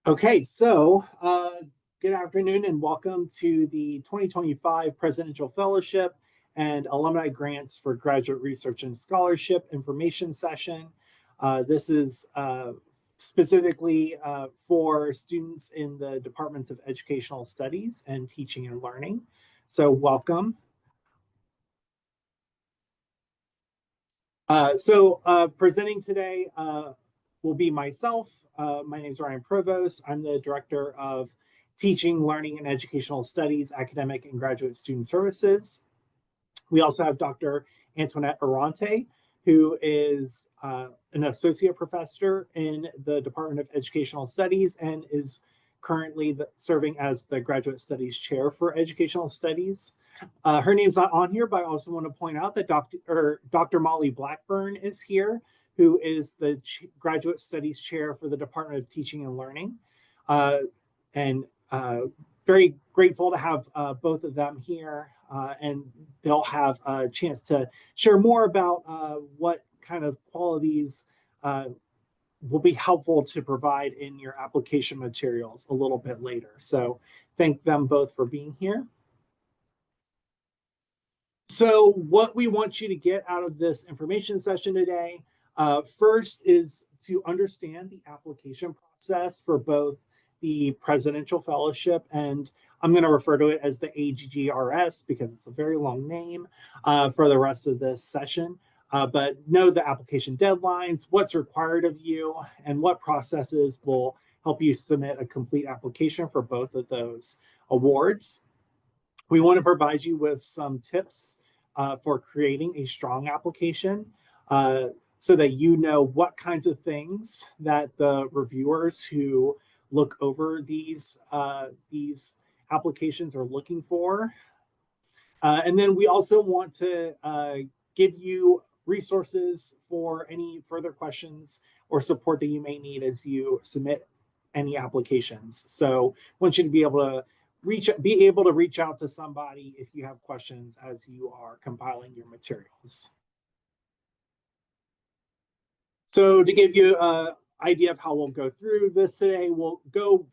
Okay, so good afternoon and welcome to the 2025 Presidential Fellowship and Alumni Grants for Graduate Research and Scholarship information session. This is specifically for students in the Departments of Educational Studies and Teaching and Learning. So welcome. Presenting today will be myself. My name is Ryan Provost. I'm the Director of Teaching, Learning, and Educational Studies, Academic and Graduate Student Services. We also have Dr. Antoinette Arante, who is an Associate Professor in the Department of Educational Studies and is currently serving as the Graduate Studies Chair for Educational Studies. Her name's not on here, but I also want to point out that Dr. Molly Blackburn is here, who is the Graduate Studies Chair for the Department of Teaching and Learning. Very grateful to have both of them here, and they'll have a chance to share more about what kind of qualities will be helpful to provide in your application materials a little bit later. So thank them both for being here. So what we want you to get out of this information session today, first is to understand the application process for both the Presidential Fellowship, and I'm going to refer to it as the AGGRS because it's a very long name for the rest of this session. But know the application deadlines, what's required of you, and what processes will help you submit a complete application for both of those awards. We want to provide you with some tips for creating a strong application so that you know what kinds of things that the reviewers who look over these applications are looking for. And then we also want to give you resources for any further questions or support that you may need as you submit any applications. So I want you to be able to reach out to somebody if you have questions as you are compiling your materials. So to give you an idea of how we'll go through this today, we'll go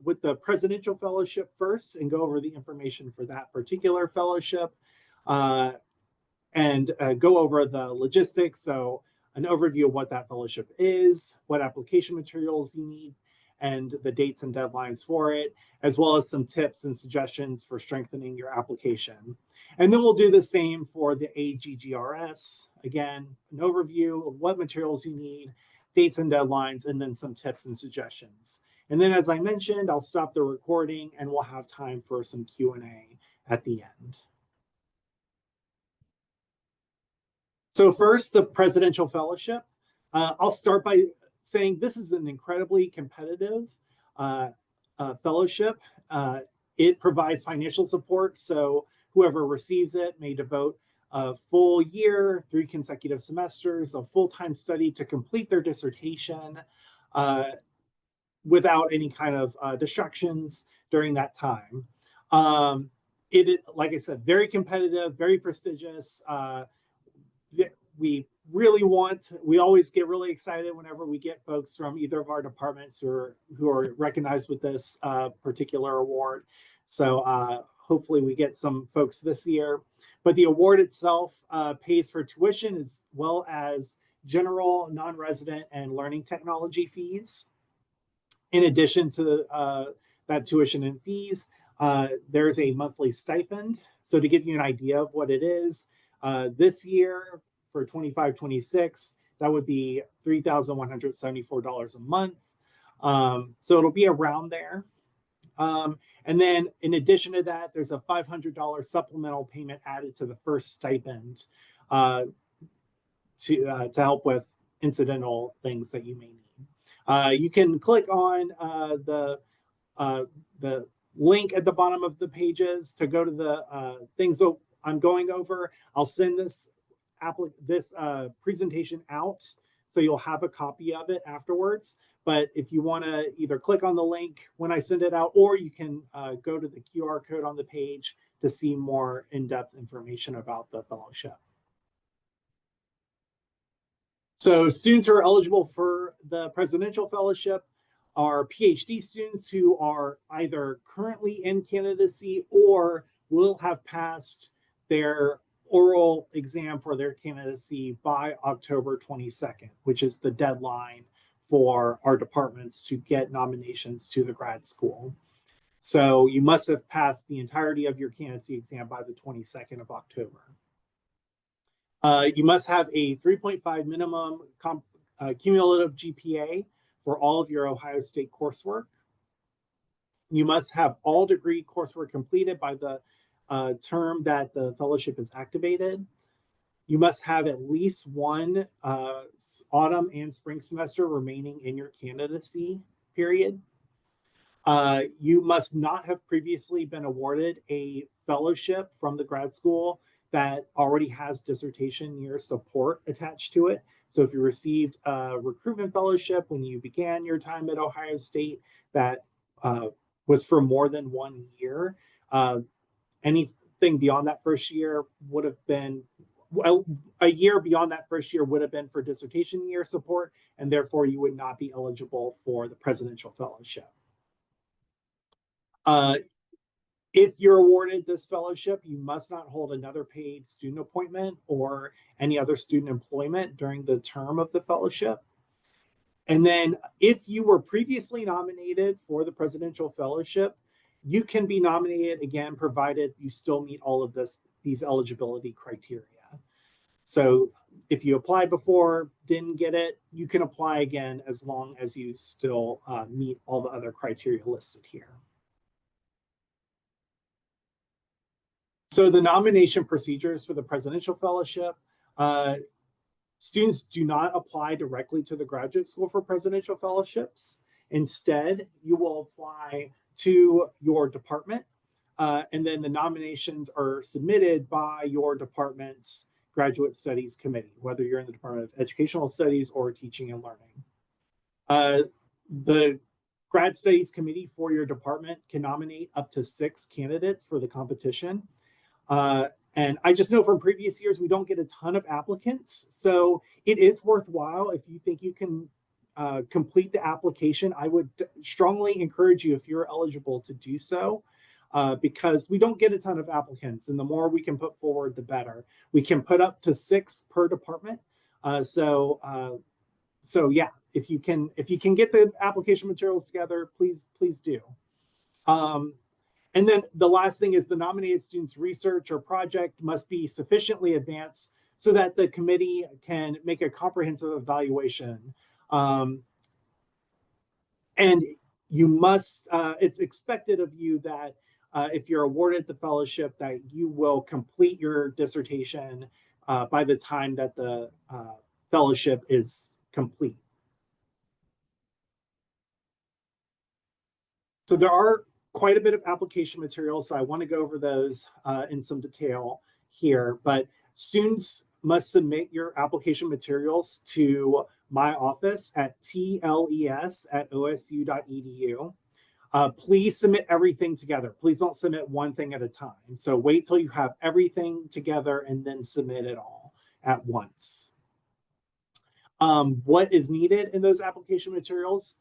with the Presidential Fellowship first and go over the information for that particular fellowship and go over the logistics. So an overview of what that fellowship is, what application materials you need, and the dates and deadlines for it, as well as some tips and suggestions for strengthening your application. And then we'll do the same for the AGGRS. Again, an overview of what materials you need, dates and deadlines, and then some tips and suggestions. And then, as I mentioned, I'll stop the recording and we'll have time for some Q&A at the end. So first, the Presidential Fellowship. I'll start by saying this is an incredibly competitive fellowship. It provides financial support, so whoever receives it may devote a full year, 3 consecutive semesters of full-time study to complete their dissertation without any kind of distractions during that time. It is, like I said, very competitive, very prestigious. We always get really excited whenever we get folks from either of our departments who are recognized with this particular award. So hopefully we get some folks this year. But the award itself pays for tuition as well as general, non-resident, and learning technology fees. In addition to that tuition and fees, there is a monthly stipend. So to give you an idea of what it is, this year, for 25-26, that would be $3,174 a month. So it'll be around there. And then in addition to that, there's a $500 supplemental payment added to the first stipend to help with incidental things that you may need. You can click on the link at the bottom of the pages to go to the things that I'm going over. I'll send this presentation out, so you'll have a copy of it afterwards. But if you want to either click on the link when I send it out, or you can go to the QR code on the page to see more in-depth information about the fellowship. So students who are eligible for the Presidential Fellowship are PhD students who are either currently in candidacy or will have passed their oral exam for their candidacy by October 22nd, which is the deadline for our departments to get nominations to the grad school. So you must have passed the entirety of your candidacy exam by the 22nd of October. You must have a 3.5 minimum cumulative GPA for all of your Ohio State coursework. You must have all degree coursework completed by the term that the fellowship is activated. You must have at least one autumn and spring semester remaining in your candidacy period. You must not have previously been awarded a fellowship from the grad school that already has dissertation year support attached to it. So if you received a recruitment fellowship when you began your time at Ohio State that was for more than 1 year, anything beyond that first year would have been, well, a year beyond that first year would have been for dissertation year support, and therefore you would not be eligible for the presidential fellowship. If you're awarded this fellowship, you must not hold another paid student appointment or any other student employment during the term of the fellowship. And then if you were previously nominated for the presidential fellowship, you can be nominated again, provided you still meet all of these eligibility criteria. So if you applied before, didn't get it, you can apply again as long as you still meet all the other criteria listed here. So the nomination procedures for the presidential fellowship, students do not apply directly to the graduate school for presidential fellowships. Instead, you will apply to your department, and then the nominations are submitted by your department's graduate studies committee, whether you're in the Department of Educational Studies or Teaching and Learning. The grad studies committee for your department can nominate up to 6 candidates for the competition. And I just know from previous years, we don't get a ton of applicants. So it is worthwhile if you think you can complete the application. I would strongly encourage you, if you're eligible, to do so, because we don't get a ton of applicants. And the more we can put forward, the better. We can put up to 6 per department. So yeah, if you can get the application materials together, please do. And then the last thing is the nominated student's research or project must be sufficiently advanced so that the committee can make a comprehensive evaluation. And you must, it's expected of you that if you're awarded the fellowship, that you will complete your dissertation by the time that the fellowship is complete. So there are quite a bit of application materials, so I want to go over those in some detail here. But students must submit your application materials to my office at tles@osu.edu. Please submit everything together. Please don't submit one thing at a time. So wait till you have everything together and then submit it all at once. What is needed in those application materials?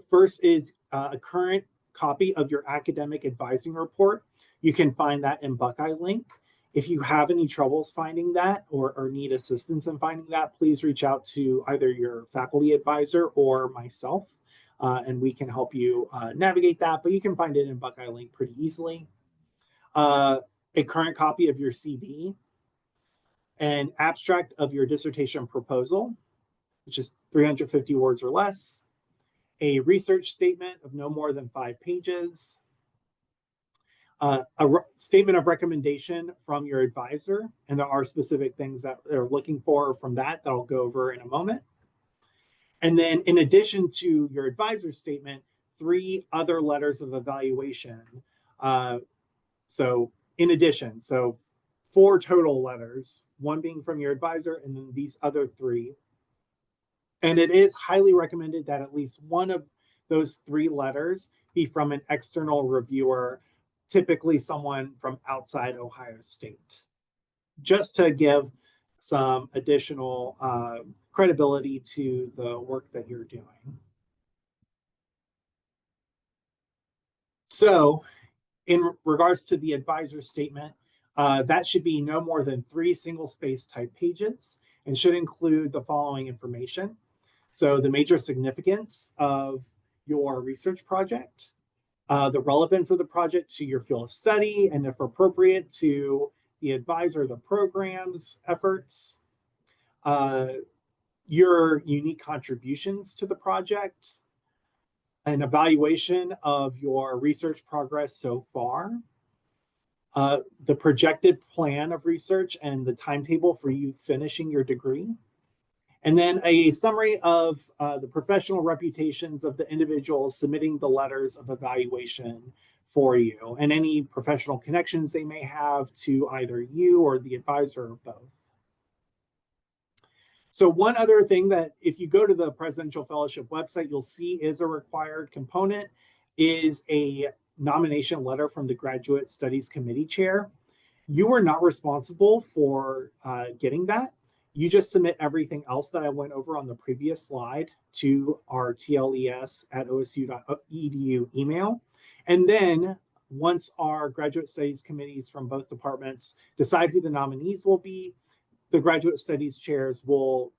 First is a current copy of your academic advising report. You can find that in Buckeye Link. If you have any troubles finding that or need assistance in finding that, please reach out to either your faculty advisor or myself, and we can help you navigate that, but you can find it in Buckeye Link pretty easily. A current copy of your CV, an abstract of your dissertation proposal, which is 350 words or less, a research statement of no more than 5 pages, a statement of recommendation from your advisor, and there are specific things that they're looking for from that I'll go over in a moment. And then in addition to your advisor statement, 3 other letters of evaluation. So in addition, so 4 total letters, 1 being from your advisor and then these other 3. And it is highly recommended that at least one of those 3 letters be from an external reviewer, typically someone from outside Ohio State, just to give some additional credibility to the work that you're doing. So in regards to the advisor statement, that should be no more than 3 single-space type pages and should include the following information. So the major significance of your research project, the relevance of the project to your field of study, and if appropriate, to the advisor, the program's efforts, uh, your unique contributions to the project, an evaluation of your research progress so far, the projected plan of research and the timetable for you finishing your degree, and then a summary of the professional reputations of the individuals submitting the letters of evaluation for you and any professional connections they may have to either you or the advisor or both. So one other thing that if you go to the Presidential Fellowship website, you'll see is a required component is a nomination letter from the Graduate Studies Committee chair. You are not responsible for getting that. You just submit everything else that I went over on the previous slide to our tles@osu.edu email. And then once our graduate studies committees from both departments decide who the nominees will be, the graduate studies chairs will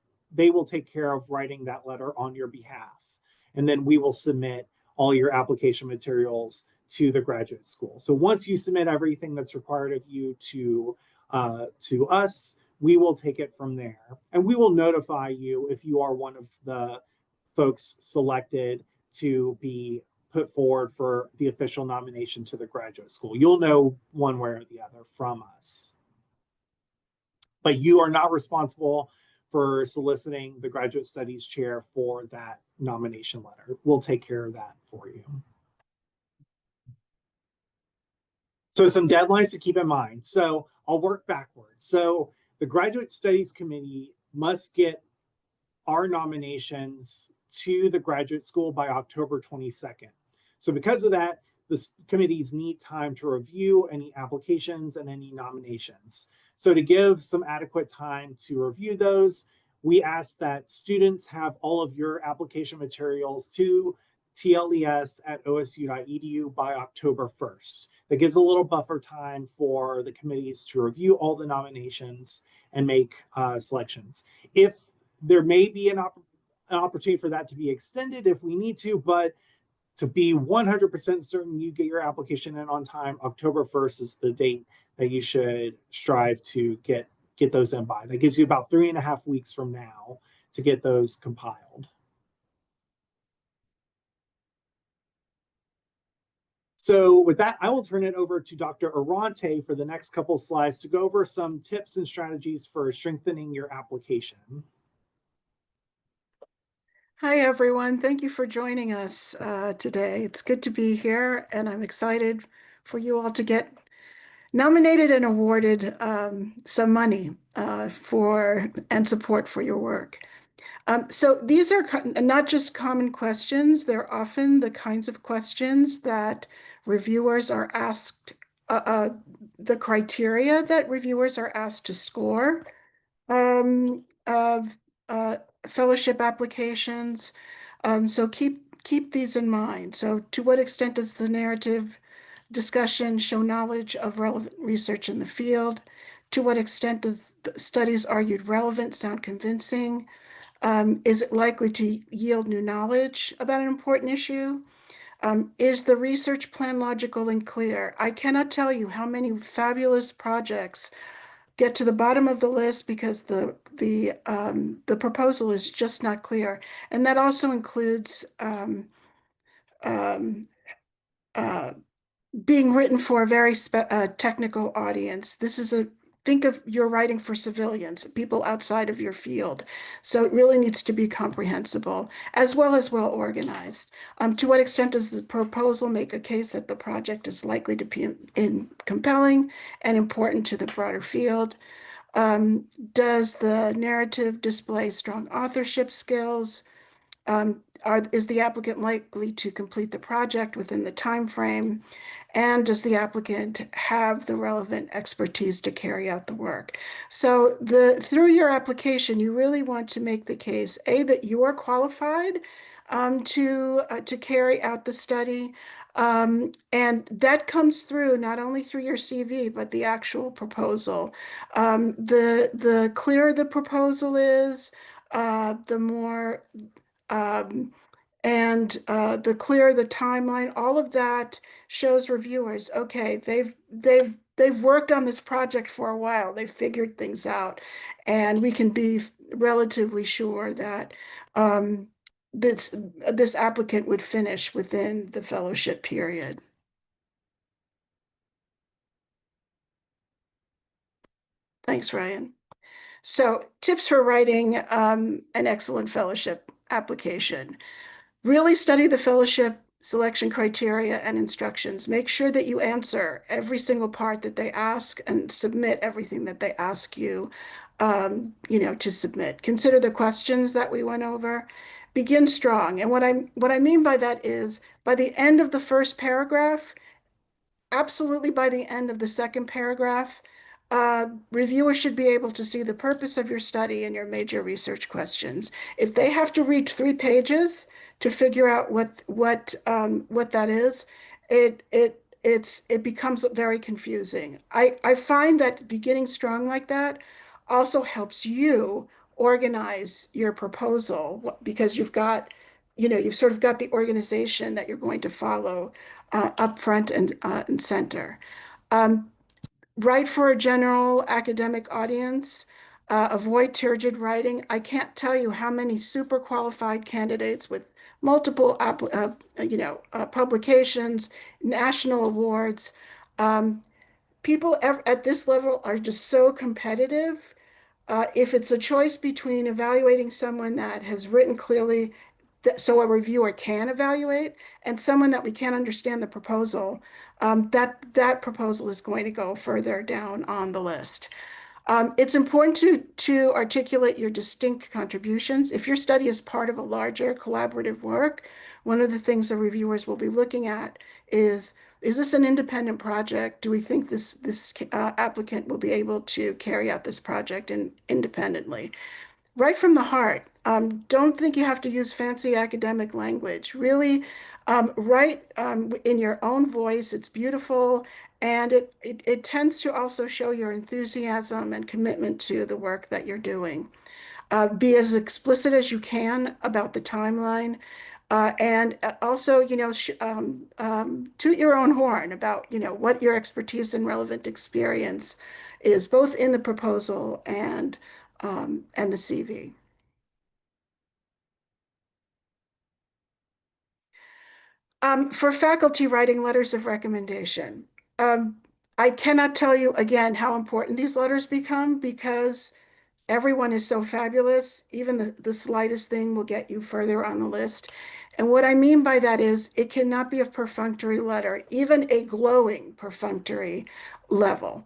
take care of writing that letter on your behalf. And then we will submit all your application materials to the graduate school. So once you submit everything that's required of you to us, we will take it from there. And we will notify you if you are one of the folks selected to be put forward for the official nomination to the graduate school. You'll know one way or the other from us. But you are not responsible for soliciting the graduate studies chair for that nomination letter. We'll take care of that for you. So some deadlines to keep in mind. So I'll work backwards. So the Graduate Studies Committee must get our nominations to the graduate school by October 22nd. So because of that, the committees need time to review any applications and any nominations. So to give some adequate time to review those, we ask that students have all of your application materials to tles@osu.edu by October 1st. That gives a little buffer time for the committees to review all the nominations and make selections. If there may be an opportunity for that to be extended if we need to, but to be 100% certain you get your application in on time, October 1st is the date that you should strive to get those in by. That gives you about 3.5 weeks from now to get those compiled. So with that, I will turn it over to Dr. Arante for the next couple slides to go over some tips and strategies for strengthening your application. Hi, everyone. Thank you for joining us today. It's good to be here, and I'm excited for you all to get nominated and awarded some money and support for your work. So these are not just common questions, they're often the kinds of questions that reviewers are asked, the criteria that reviewers are asked to score of fellowship applications. So keep these in mind. So to what extent does the narrative discussion show knowledge of relevant research in the field? To what extent does the studies argued relevant sound convincing? Is it likely to yield new knowledge about an important issue? Is the research plan logical and clear? I cannot tell you how many fabulous projects get to the bottom of the list because the proposal is just not clear, and that also includes um, uh, being written for a very technical audience. Think of you're writing for civilians, people outside of your field. So it really needs to be comprehensible as well well organized. To what extent does the proposal make a case that the project is likely to be compelling and important to the broader field? Does the narrative display strong authorship skills? Is the applicant likely to complete the project within the time frame? And does the applicant have the relevant expertise to carry out the work? So through your application, you really want to make the case, A, that you are qualified to carry out the study. And that comes through not only through your CV, but the actual proposal. The clearer the proposal is, the more um, the clearer the timeline. All of that shows reviewers, okay, they've worked on this project for a while. They've figured things out, and we can be relatively sure that um, this applicant would finish within the fellowship period. Thanks, Ryan. So, tips for writing an excellent fellowship application. Really study the fellowship selection criteria and instructions. Make sure that you answer every single part that they ask and submit everything that they ask you, to submit. Consider the questions that we went over. Begin strong. And what I mean by that is by the end of the first paragraph, absolutely by the end of the second paragraph, reviewers should be able to see the purpose of your study and your major research questions. If they have to read 3 pages to figure out what that is, it becomes very confusing. I find that beginning strong like that also helps you organize your proposal because you've sort of got the organization that you're going to follow up front and center. Um, Write for a general academic audience. Avoid turgid writing. I can't tell you how many super qualified candidates with multiple publications, national awards. Um, People at this level are just so competitive. If it's a choice between evaluating someone that has written clearly so a reviewer can evaluate, and someone that we can't understand the proposal, that proposal is going to go further down on the list. It's important to articulate your distinct contributions. If your study is part of a larger collaborative work, one of the things the reviewers will be looking at is this an independent project? Do we think this applicant will be able to carry out this project independently? Right from the heart. Don't think you have to use fancy academic language. Really, write in your own voice. It's beautiful, and it tends to also show your enthusiasm and commitment to the work that you're doing. Be as explicit as you can about the timeline. And also, toot your own horn about, what your expertise and relevant experience is, both in the proposal and the CV. For faculty writing letters of recommendation, um, I cannot tell you again how important these letters become because everyone is so fabulous. Even the slightest thing will get you further on the list. And what I mean by that is it cannot be a perfunctory letter, even a glowing perfunctory letter.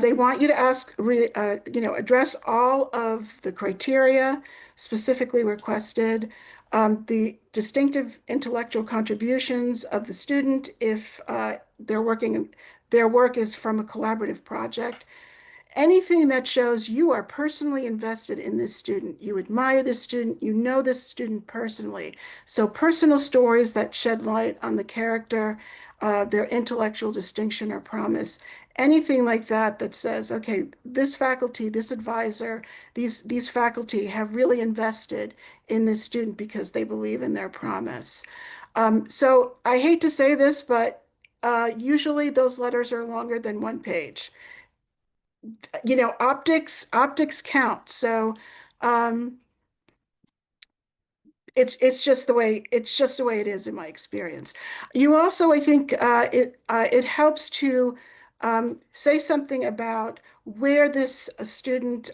They want you to address all of the criteria specifically requested, the distinctive intellectual contributions of the student if their work is from a collaborative project, anything that shows you are personally invested in this student, you admire this student, you know this student personally. So personal stories that shed light on the character, their intellectual distinction or promise, anything like that that says, okay, this faculty, this advisor, these faculty have really invested in this student because they believe in their promise. So I hate to say this, but usually those letters are longer than 1 page. Optics count. So um, it's just the way it is in my experience. You also, I think, it helps to say something about where this student,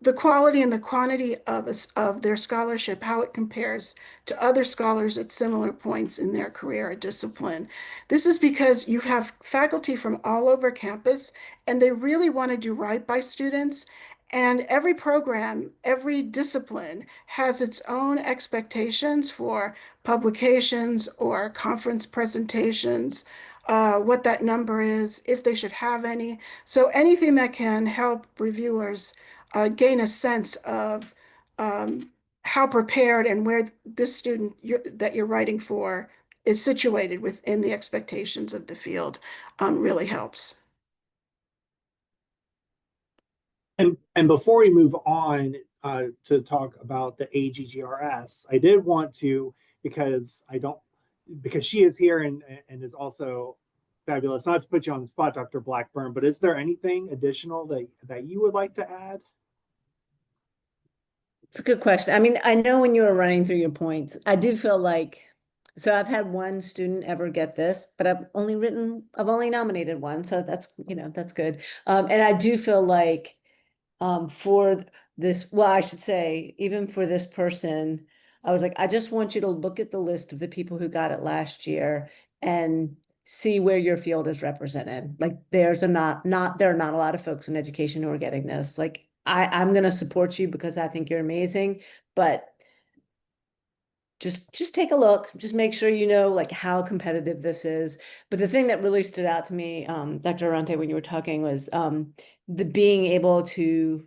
the quality and the quantity of their scholarship, how it compares to other scholars at similar points in their career or discipline. This is because you have faculty from all over campus, and they really want to do right by students. And every program, every discipline has its own expectations for publications or conference presentations, what that number is, if they should have any. So anything that can help reviewers gain a sense of how prepared and where this student that you're writing for is situated within the expectations of the field really helps. And before we move on to talk about the AGGRS, I did want to, because I don't, because she is here and is also fabulous. Not to put you on the spot, Dr. Blackburn, but is there anything additional that you would like to add? It's a good question. I mean, I know when you were running through your points, I do feel like, so I've had one student ever get this, but I've only nominated one. So that's, that's good. And I do feel like for this, well, I should say, even for this person, I was like, I just want you to look at the list of the people who got it last year and see where your field is represented. Like there's there are not a lot of folks in education who are getting this. Like I'm going to support you because I think you're amazing, but just take a look, just make sure you know like how competitive this is. But the thing that really stood out to me, Dr. Arante, when you were talking was the being able to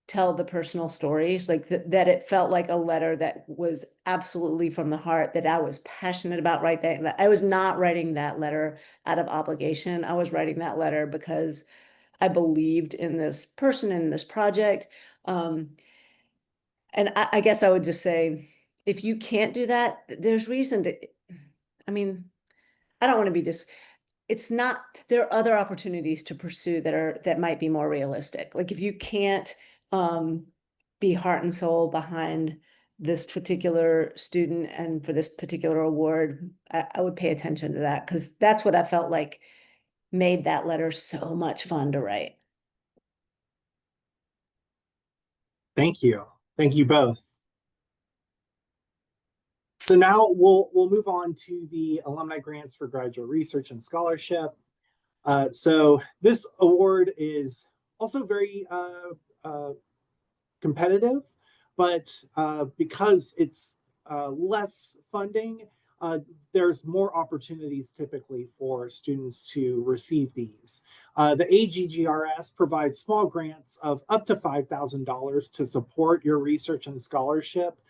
tell the personal stories, like that it felt like a letter that was absolutely from the heart, that I was passionate about writing. That I was not writing that letter out of obligation. I was writing that letter because I believed in this person, in this project. And I guess I would just say, if you can't do that, there's reason to, I mean, I don't want to be just, it's not, there are other opportunities to pursue that might be more realistic. Like if you can't be heart and soul behind this particular student and for this particular award, I would pay attention to that, because that's what I felt like made that letter so much fun to write. Thank you. Thank you both. So now we'll move on to the alumni grants for graduate research and scholarship. So this award is also very competitive, but because it's less funding, there's more opportunities typically for students to receive these. The AGGRS provides small grants of up to $5,000 to support your research and scholarship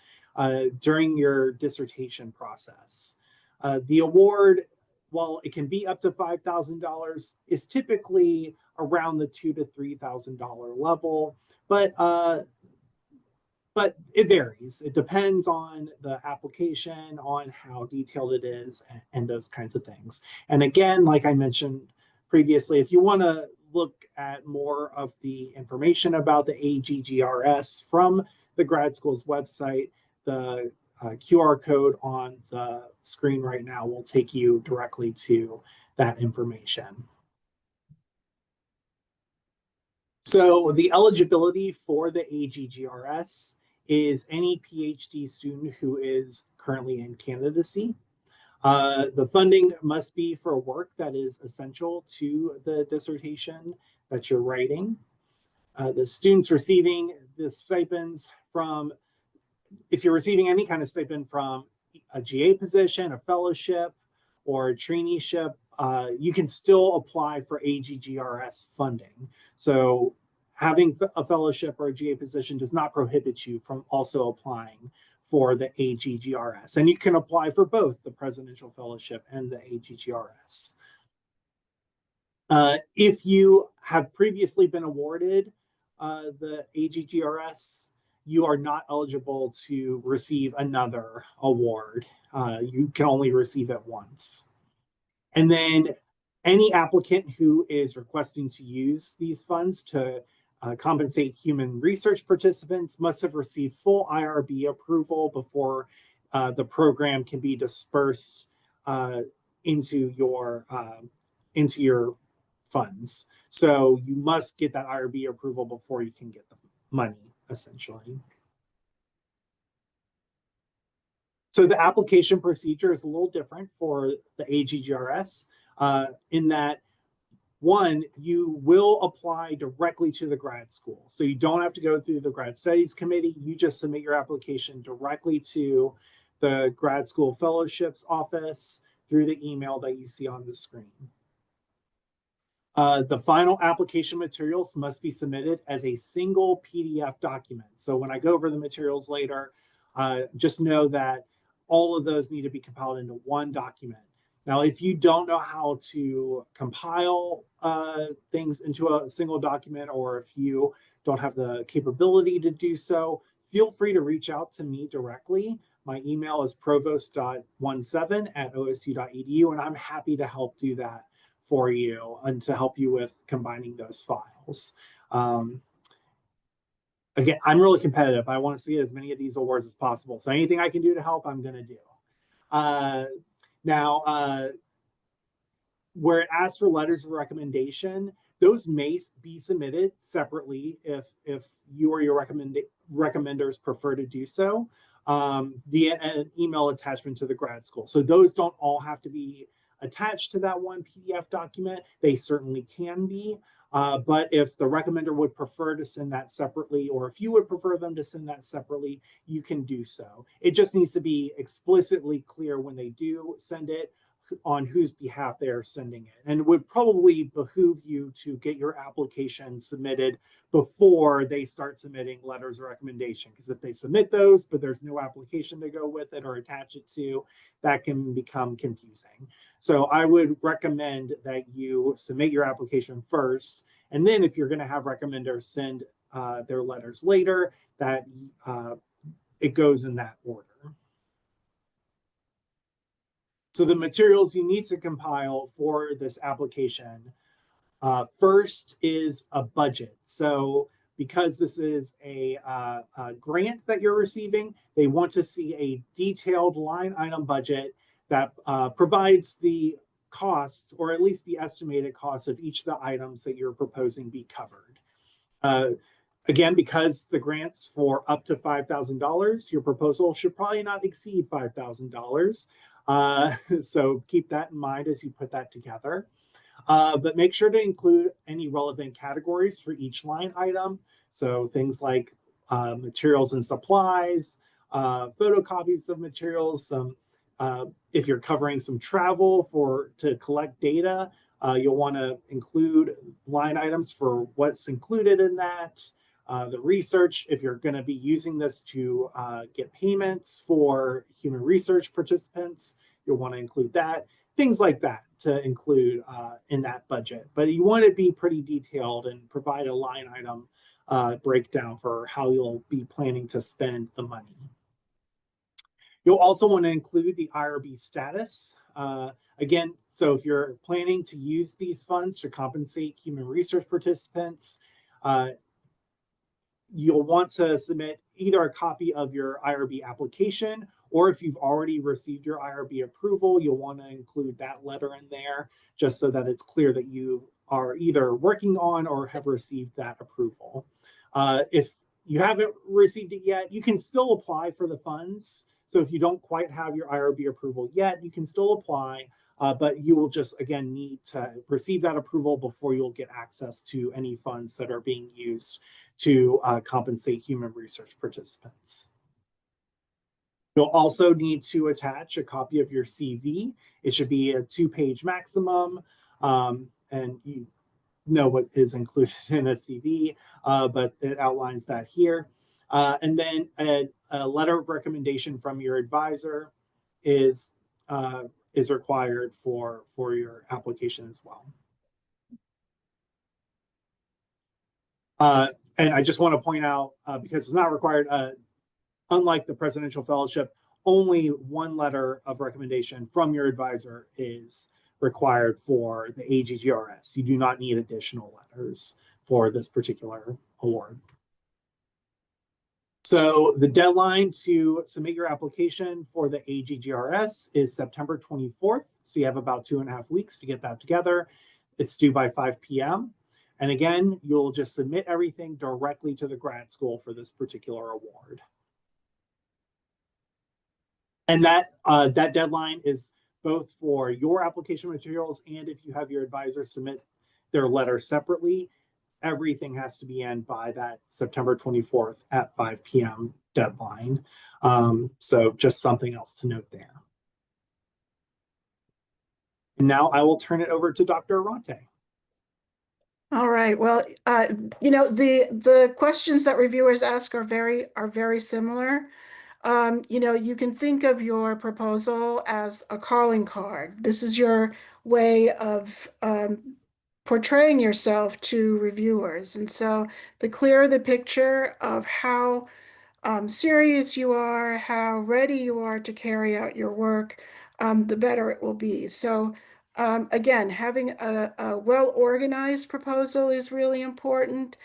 during your dissertation process. The award, while it can be up to $5,000, is typically around the $2,000 to $3,000 level, but it varies. It depends on the application, on how detailed it is, and those kinds of things. And again, like I mentioned previously, if you want to look at more of the information about the AGGRS from the grad school's website, the QR code on the screen right now will take you directly to that information. So the eligibility for the AGGRS is any PhD student who is currently in candidacy. The funding must be for work that is essential to the dissertation that you're writing. The students receiving the stipends from, if you're receiving any kind of stipend from a GA position, a fellowship, or a traineeship, you can still apply for AGGRS funding. So having a fellowship or a GA position does not prohibit you from also applying for the AGGRS. And you can apply for both the Presidential Fellowship and the AGGRS. If you have previously been awarded the AGGRS, you are not eligible to receive another award. You can only receive it once. And then any applicant who is requesting to use these funds to compensate human research participants must have received full IRB approval before the program can be dispersed into your funds. So you must get that IRB approval before you can get the money, essentially. So the application procedure is a little different for the AGGRS in that, one, you will apply directly to the grad school. So you don't have to go through the grad studies committee. You just submit your application directly to the grad school fellowships office through the email that you see on the screen. The final application materials must be submitted as a single PDF document. So when I go over the materials later, Just know that all of those need to be compiled into one document. Now, if you don't know how to compile things into a single document, or if you don't have the capability to do so, feel free to reach out to me directly. My email is provost.17@osu.edu, and I'm happy to help do that for you and to help you with combining those files. Again, I'm really competitive. I want to see as many of these awards as possible. So anything I can do to help, I'm going to do. Now, where it asks for letters of recommendation, those may be submitted separately if you or your recommenders prefer to do so, via an email attachment to the grad school. So those don't all have to be attached to that one PDF document. They certainly can be. But if the recommender would prefer to send that separately, or if you would prefer them to send that separately, you can do so. It just needs to be explicitly clear when they do send it on whose behalf they are sending it. And it would probably behoove you to get your application submitted before they start submitting letters of recommendation. Because if they submit those, but there's no application to go with it or attach it to, that can become confusing. So I would recommend that you submit your application first. And then if you're going to have recommenders send their letters later, that it goes in that order. So the materials you need to compile for this application, first is a budget. So because this is a grant that you're receiving, they want to see a detailed line item budget that provides the costs, or at least the estimated costs of each of the items that you're proposing be covered. Again, because the grant's for up to $5,000, your proposal should probably not exceed $5,000. So keep that in mind as you put that together. But make sure to include any relevant categories for each line item. So things like materials and supplies, photocopies of materials, some if you're covering some travel to collect data, you'll want to include line items for what's included in that. The research, if you're going to be using this to get payments for human research participants, you'll want to include that. Things like that to include in that budget. But you want to be pretty detailed and provide a line item breakdown for how you'll be planning to spend the money. You'll also want to include the IRB status. Again, so if you're planning to use these funds to compensate human research participants, you'll want to submit either a copy of your IRB application, or if you've already received your IRB approval, you'll want to include that letter in there just so that it's clear that you are either working on or have received that approval. If you haven't received it yet, you can still apply for the funds. So if you don't quite have your IRB approval yet, you can still apply, but you will just, again, need to receive that approval before you'll get access to any funds that are being used to compensate human research participants. You'll also need to attach a copy of your CV. It should be a 2-page maximum, and you know what is included in a CV, but it outlines that here. And then a letter of recommendation from your advisor is required for your application as well. And I just want to point out, because it's not required, unlike the Presidential Fellowship, only one letter of recommendation from your advisor is required for the AGGRS. You do not need additional letters for this particular award. So the deadline to submit your application for the AGGRS is September 24th. So you have about 2.5 weeks to get that together. It's due by 5 p.m. And again, you'll just submit everything directly to the grad school for this particular award. And that deadline is both for your application materials, and if you have your advisor submit their letter separately, everything has to be in by that September 24th at 5 p.m. deadline. So just something else to note there. And now I will turn it over to Dr. Arante. All right. Well, you know, the questions that reviewers ask are very similar. You can think of your proposal as a calling card. This is your way of portraying yourself to reviewers. And so the clearer the picture of how serious you are, how ready you are to carry out your work, the better it will be. So again, having a well-organized proposal is really important.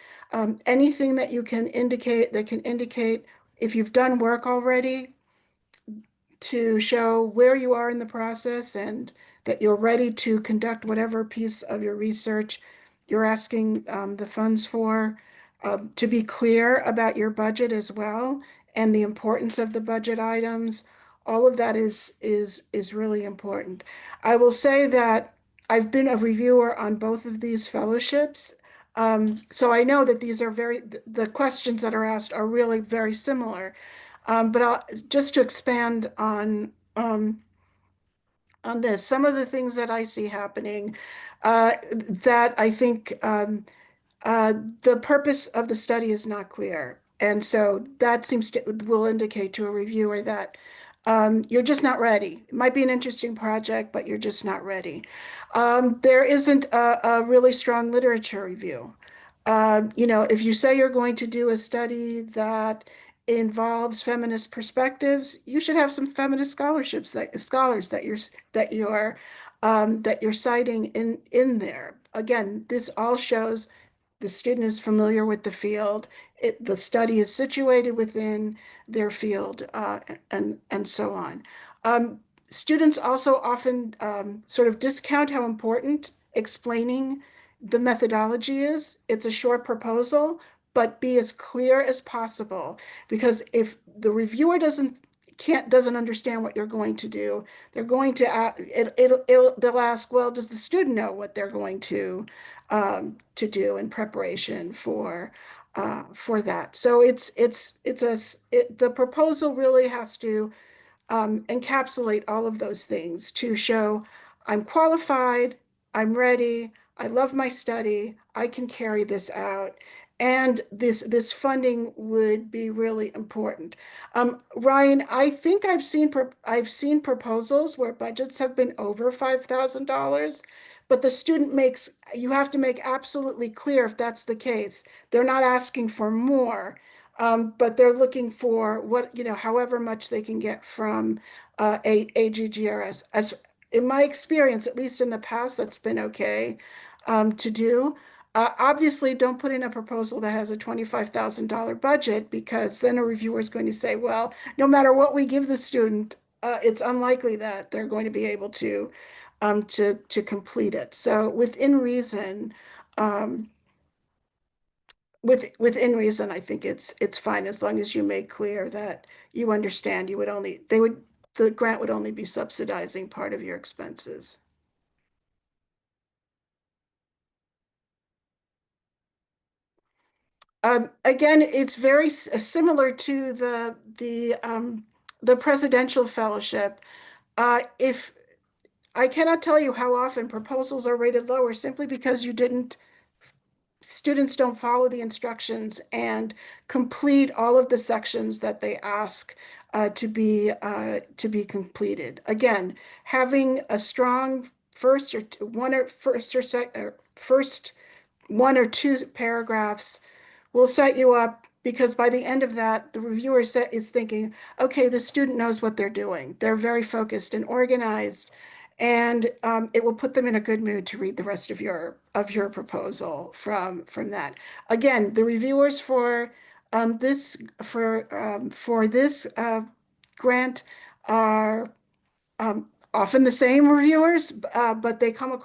Anything that you can indicate that can indicate if you've done work already to show where you are in the process and that you're ready to conduct whatever piece of your research you're asking the funds for. To be clear about your budget as well and the importance of the budget items. All of that is really important. I will say that I've been a reviewer on both of these fellowships. So I know that these are the questions that are asked are really very similar. Just to expand on this, some of the things that I see happening that I think the purpose of the study is not clear. And so that will indicate to a reviewer that you're just not ready. It might be an interesting project, but you're just not ready. There isn't a really strong literature review. If you say you're going to do a study that involves feminist perspectives, you should have some feminist scholars that you're citing in there. Again, this all shows the student is familiar with the field. The study is situated within their field, and so on. Students also often sort of discount how important explaining the methodology is. It's a short proposal, but be as clear as possible. Because if the reviewer doesn't understand what you're going to do, they're going to they'll ask, well, does the student know what they're going to do in preparation for that? So the proposal really has to encapsulate all of those things to show I'm qualified, I'm ready, I love my study, I can carry this out. And this funding would be really important. Ryan, I think I've seen proposals where budgets have been over $5,000, but you have to make absolutely clear if that's the case. They're not asking for more. But they're looking for however much they can get from AGGRS. As in my experience, at least in the past, that's been okay to do. Obviously, don't put in a proposal that has a $25,000 budget because then a reviewer is going to say, well, no matter what we give the student, it's unlikely that they're going to be able to complete it. So within reason, um, within reason, I think it's fine as long as you make clear that you understand the grant would only be subsidizing part of your expenses. Again, it's very similar to the presidential fellowship. If I cannot tell you how often proposals are rated lower simply because students don't follow the instructions and complete all of the sections that they ask to be completed. Again, having a strong first one or two paragraphs will set you up because by the end of that, the reviewer is thinking, okay, the student knows what they're doing. They're very focused and organized, and it will put them in a good mood to read the rest of your proposal from that. Again, the reviewers for this grant are often the same reviewers, but they come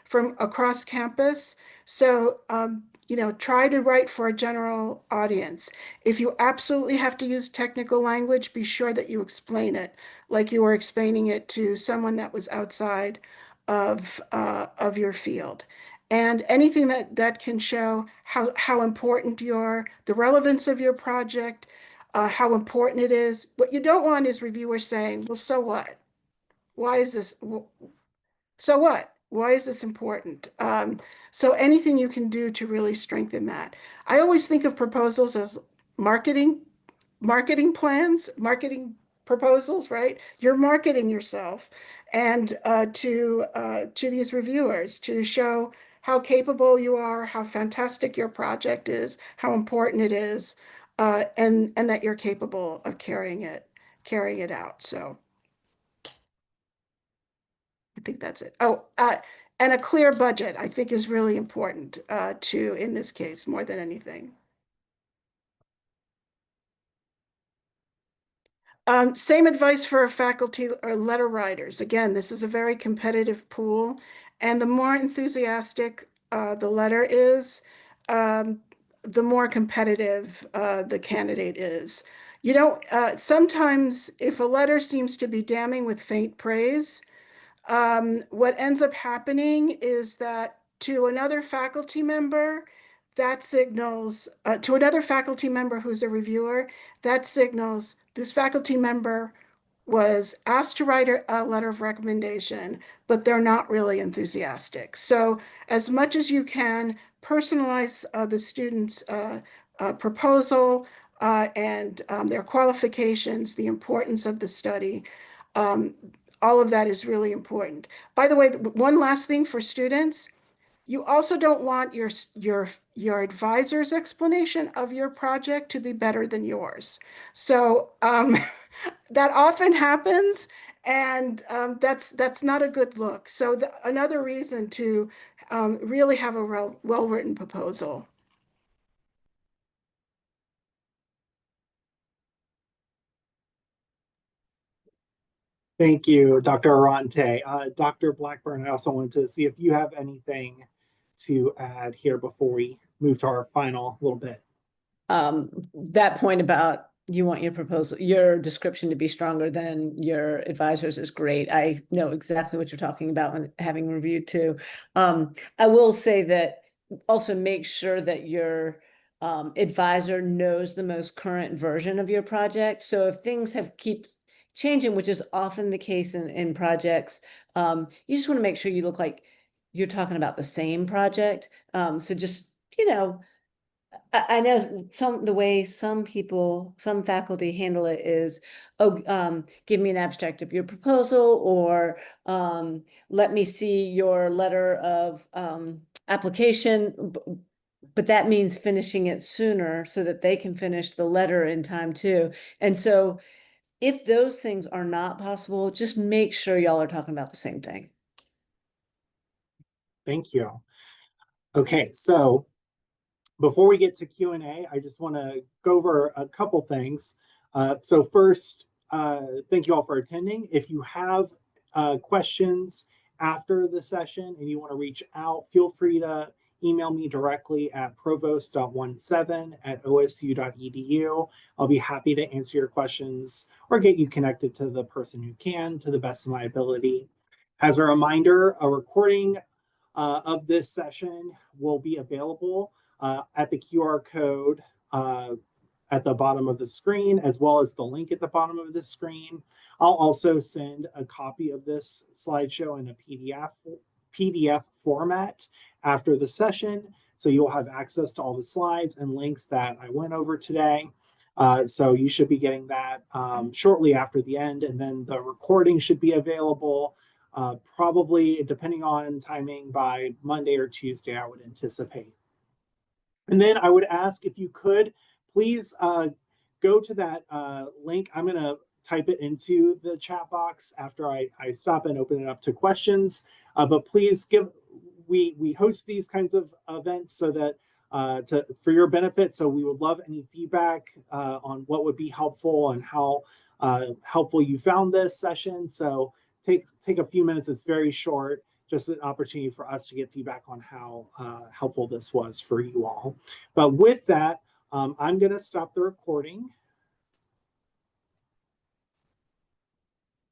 from across campus. So, try to write for a general audience. If you absolutely have to use technical language, be sure that you explain it like you were explaining it to someone that was outside of your field. And anything that can show how important the relevance of your project, how important it is. What you don't want is reviewers saying, well, so what? Why is this? So what? Why is this important? So anything you can do to really strengthen that. I always think of proposals as marketing marketing plans, marketing proposals, right? You're marketing yourself, and to these reviewers to show how capable you are, how fantastic your project is, how important it is, and that you're capable of carrying it out. So I think that's it. Oh, and a clear budget, I think, is really important too in this case, more than anything. Same advice for faculty or letter writers. Again, this is a very competitive pool, and the more enthusiastic the letter is, the more competitive the candidate is. You don't, sometimes if a letter seems to be damning with faint praise, what ends up happening is that to another faculty member, that signals, to another faculty member who's a reviewer, that signals this faculty member was asked to write a letter of recommendation, but they're not really enthusiastic. So as much as you can, personalize the student's proposal and their qualifications, the importance of the study. Um, all of that is really important. By the way, one last thing for students, you also don't want your advisor's explanation of your project to be better than yours. So that often happens, and that's not a good look. So another reason to really have a well-written proposal. Thank you, Dr. Arante. Dr. Blackburn, I also wanted to see if you have anything to add here before we move to our final little bit. That point about you want your proposal, your description to be stronger than your advisors is great. I know exactly what you're talking about when having reviewed too. I will say that also make sure that your advisor knows the most current version of your project. So if things keep changing, which is often the case in projects, you just want to make sure you look like you're talking about the same project. So just, I know the way some faculty handle it is, give me an abstract of your proposal, or let me see your letter of application. But that means finishing it sooner so that they can finish the letter in time too. And so if those things are not possible, just make sure y'all are talking about the same thing. Thank you. Okay, so before we get to Q&A, I just want to go over a couple things. So first, thank you all for attending. If you have questions after the session and you want to reach out, feel free to email me directly at provost.17@osu.edu. I'll be happy to answer your questions or get you connected to the person who can, to the best of my ability. As a reminder, a recording of this session will be available at the QR code at the bottom of the screen, as well as the link at the bottom of the screen. I'll also send a copy of this slideshow in a PDF format after the session, so you'll have access to all the slides and links that I went over today. So you should be getting that shortly after the end, and then the recording should be available probably, depending on timing, by Monday or Tuesday, I would anticipate. And then I would ask if you could please go to that link. I'm going to type it into the chat box after I stop and open it up to questions. But please we host these kinds of events so that for your benefit. So we would love any feedback on what would be helpful and how helpful you found this session. So take a few minutes. It's very short. Just an opportunity for us to get feedback on how helpful this was for you all. But with that, I'm going to stop the recording